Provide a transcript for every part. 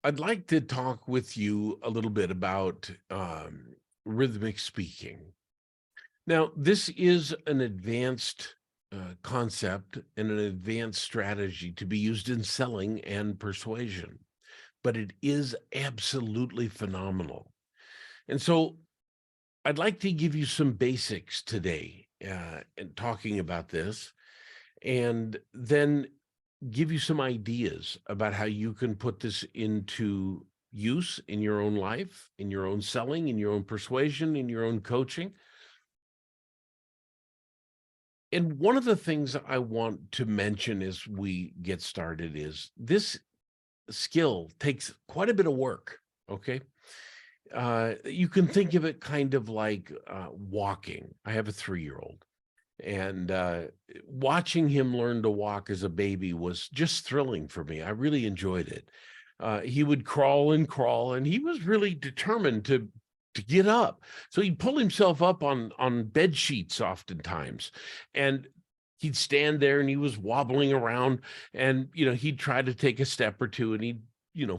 I'd like to talk with you a little bit about rhythmic speaking. Now, this is an advanced concept and an advanced strategy to be used in selling and persuasion, but it is absolutely phenomenal. And so I'd like to give you some basics today in talking about this, and then give you some ideas about how you can put this into use in your own life, in your own selling, in your own persuasion, in your own coaching. And one of the things I want to mention as we get started is this skill takes quite a bit of work. Okay. You can think of it kind of like walking. I have a 3-year-old. And watching him learn to walk as a baby was just thrilling for me. I really enjoyed it. He would crawl, and he was really determined to get up. So he'd pull himself up on bed sheets oftentimes, and he'd stand there and he was wobbling around, and he'd try to take a step or two, and he'd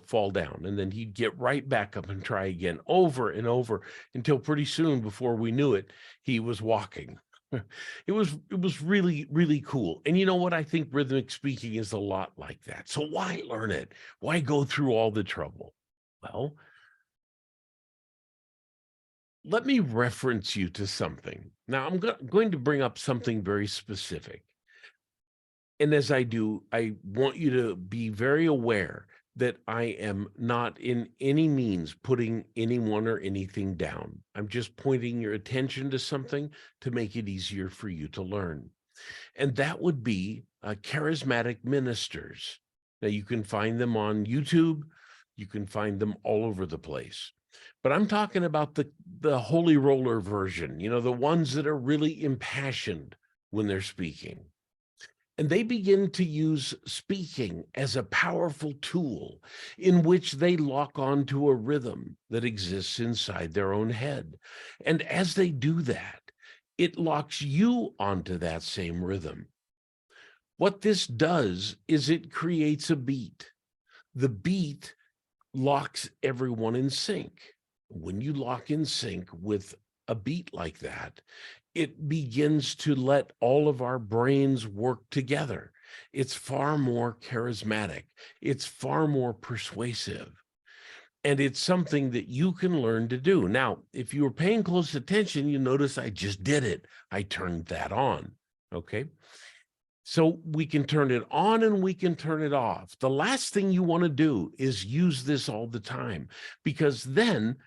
fall down, and then he'd get right back up and try again, over and over, until pretty soon, before we knew it, he was walking. It was really, really cool. And you know what? I think rhythmic speaking is a lot like that. So why learn it? Why go through all the trouble? Well, let me reference you to something. Now, going to bring up something very specific. And as I do, I want you to be very aware that I am not in any means putting anyone or anything down. I'm just pointing your attention to something to make it easier for you to learn. And that would be charismatic ministers. Now, you can find them on YouTube. You can find them all over the place. But I'm talking about the holy roller version, the ones that are really impassioned when they're speaking. And they begin to use speaking as a powerful tool in which they lock onto a rhythm that exists inside their own head. And as they do that, it locks you onto that same rhythm. What this does is it creates a beat. The beat locks everyone in sync. When you lock in sync with a beat like that, it begins to let all of our brains work together. It's far more charismatic. It's far more persuasive. And it's something that you can learn to do. Now, if you were paying close attention, you notice I just did it. I turned that on. Okay. So we can turn it on and we can turn it off. The last thing you want to do is use this all the time, because then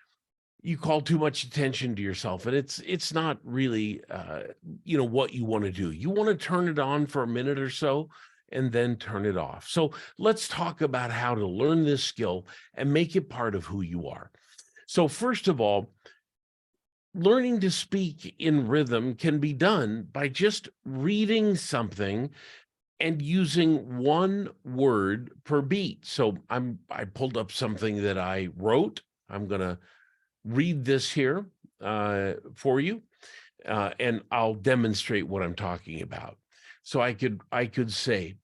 you call too much attention to yourself, and it's not really what you want to do. You want to turn it on for a minute or so and then turn it off. So let's talk about how to learn this skill and make it part of who you are. So first of all, learning to speak in rhythm can be done by just reading something and using one word per beat. So I pulled up something that I wrote. I'm going to read this here for you, and I'll demonstrate what I'm talking about. So I could say,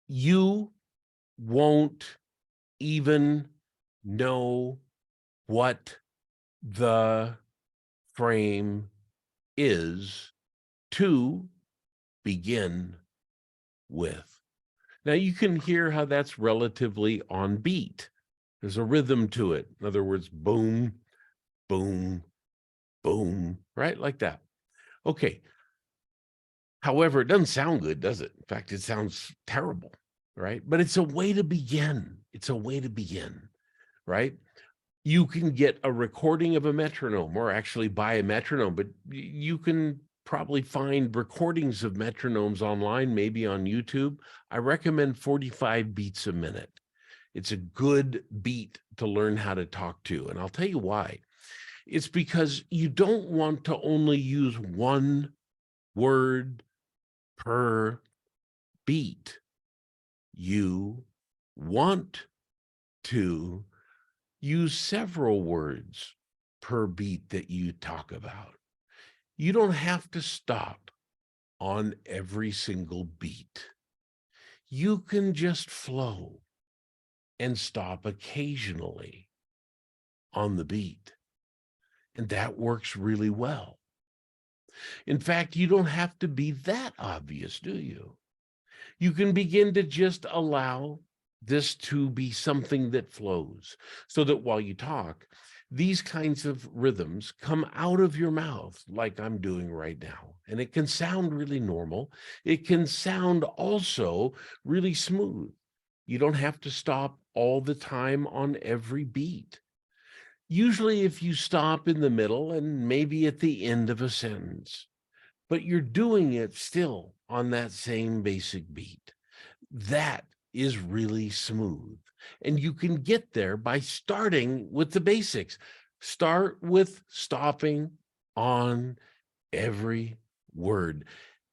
you won't even know what the frame is to begin with. Now you can hear how that's relatively on beat. There's a rhythm to it. In other words, boom, boom, boom, right? Like that. Okay. However, it doesn't sound good, does it? In fact, it sounds terrible, right? But it's a way to begin. It's a way to begin, right? You can get a recording of a metronome, or actually buy a metronome, but you can probably find recordings of metronomes online, maybe on YouTube. I recommend 45 beats a minute. It's a good beat to learn how to talk to. And I'll tell you why. It's because you don't want to only use one word per beat. You want to use several words per beat that you talk about. You don't have to stop on every single beat. You can just flow. and stop occasionally on the beat. And that works really well. In fact, you don't have to be that obvious, do you? You can begin to just allow this to be something that flows so that while you talk, these kinds of rhythms come out of your mouth like I'm doing right now. And it can sound really normal. It can sound also really smooth. You don't have to stop all the time on every beat. Usually, if you stop in the middle and maybe at the end of a sentence, but you're doing it still on that same basic beat, that is really smooth. And you can get there by starting with the basics. Start with stopping on every word,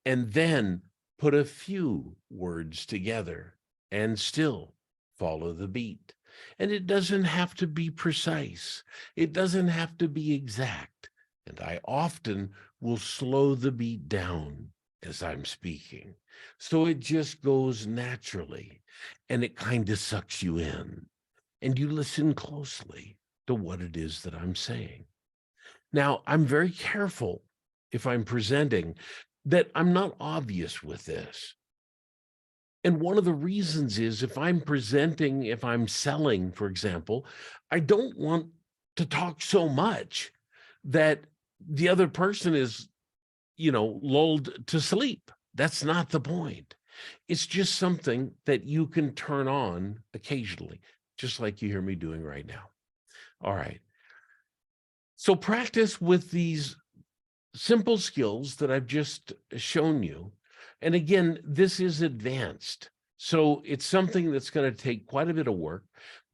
and then put a few words together and still follow the beat. And it doesn't have to be precise. It doesn't have to be exact. And I often will slow the beat down as I'm speaking. So it just goes naturally and it kind of sucks you in and you listen closely to what it is that I'm saying. Now, I'm very careful if I'm presenting that I'm not obvious with this. And one of the reasons is if I'm presenting, if I'm selling, for example, I don't want to talk so much that the other person is, lulled to sleep. That's not the point. It's just something that you can turn on occasionally, just like you hear me doing right now. All right. So practice with these simple skills that I've just shown you. And again, this is advanced. So it's something that's going to take quite a bit of work.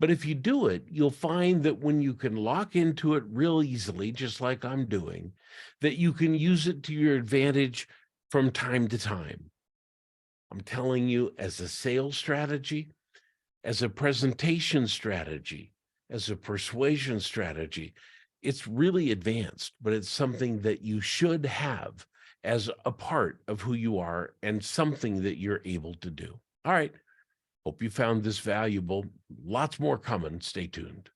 But if you do it, you'll find that when you can lock into it real easily, just like I'm doing, that you can use it to your advantage from time to time. I'm telling you, as a sales strategy, as a presentation strategy, as a persuasion strategy, it's really advanced, but it's something that you should have as a part of who you are and something that you're able to do. All right. Hope you found this valuable. Lots more coming. Stay tuned.